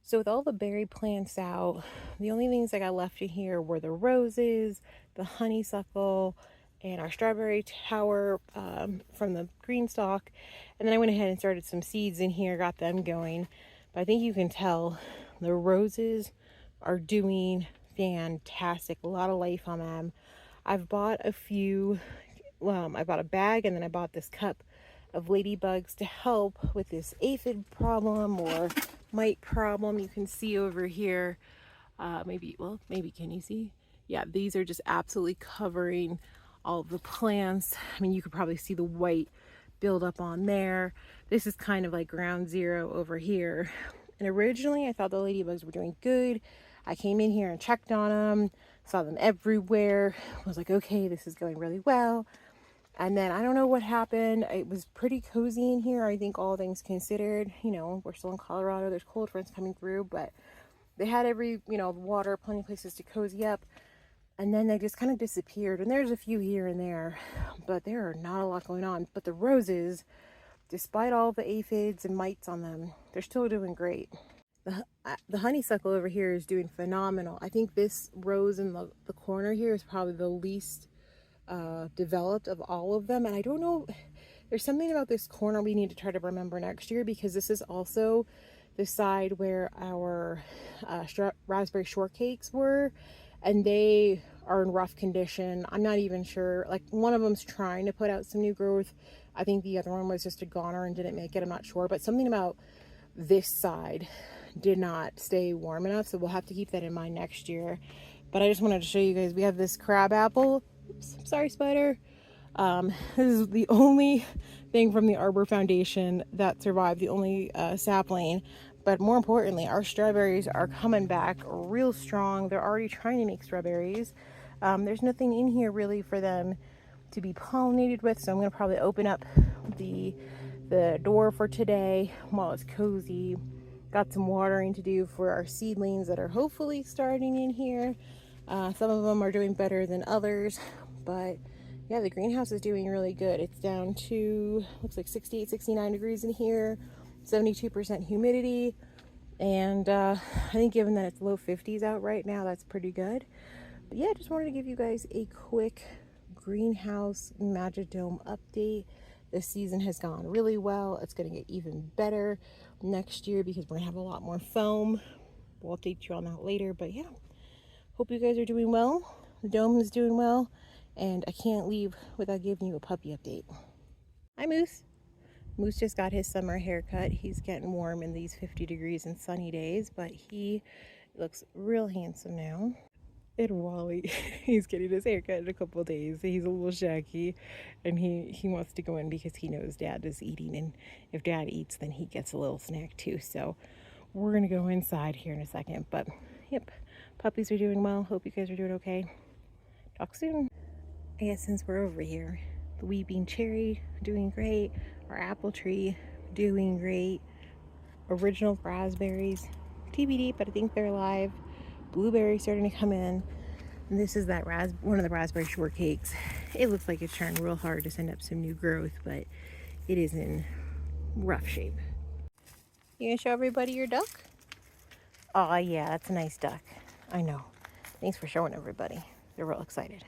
So with all the berry plants out, the only things I got left in here were the roses, the honeysuckle, and our strawberry tower from the green stalk. And then I went ahead and started some seeds in here, got them going. But I think you can tell the roses are doing fantastic. A lot of life on them. I've bought a few, I bought a bag and then I bought this cup of ladybugs to help with this aphid problem or mite problem. You can see over here, maybe can you see? Yeah, these are just absolutely covering all of the plants. I mean, you could probably see the white build up on there. This is kind of like ground zero over here. And originally I thought the ladybugs were doing good. I came in here and checked on them, saw them everywhere. I was like, okay, this is going really well. And then I don't know what happened. It was pretty cozy in here, I think, all things considered. You know, we're still in Colorado. There's cold fronts coming through, but they had every, water, plenty of places to cozy up. And then they just kind of disappeared. And there's a few here and there, but there are not a lot going on. But the roses, despite all the aphids and mites on them, they're still doing great. The honeysuckle over here is doing phenomenal. I think this rose in the corner here is probably the least developed of all of them. And I don't know, there's something about this corner we need to try to remember next year, because this is also the side where our raspberry shortcakes were, and they are in rough condition. I'm not even sure, like one of them's trying to put out some new growth. I think the other one was just a goner and didn't make it. I'm not sure, but something about this side did not stay warm enough, so we'll have to keep that in mind next year. But I just wanted to show you guys, we have this crab apple. Oops, sorry, spider. This is the only thing from the Arbor Foundation that survived, the only sapling. But more importantly, our strawberries are coming back real strong. They're already trying to make strawberries. There's nothing in here really for them to be pollinated with, so I'm going to probably open up the door for today while it's cozy. Got some watering to do for our seedlings that are hopefully starting in here. Some of them are doing better than others, but yeah, the greenhouse is doing really good. It's down to, looks like 68, 69 degrees in here, 72% humidity. And I think given that it's low 50s out right now, that's pretty good. But yeah, just wanted to give you guys a quick greenhouse Magidome update. This season has gone really well. It's going to get even better next year because we're going to have a lot more foam. We'll update you on that later. But yeah, hope you guys are doing well. The dome is doing well. And I can't leave without giving you a puppy update. Hi, Moose. Moose just got his summer haircut. He's getting warm in these 50 degrees and sunny days, but he looks real handsome now. And Wally, he's getting his haircut in a couple of days. He's a little shaggy, and he wants to go in because he knows Dad is eating, and if Dad eats, then he gets a little snack too. So we're gonna go inside here in a second. But yep, puppies are doing well. Hope you guys are doing okay. Talk soon. I guess since we're over here, the weeping cherry doing great, our apple tree doing great, original raspberries TBD, but I think they're alive. Blueberries starting to come in, and this is that one of the raspberry shortcakes. It looks like it's trying real hard to send up some new growth, but it is in rough shape. You gonna show everybody your duck? Oh yeah, that's a nice duck. I know. Thanks for showing everybody. They're real excited.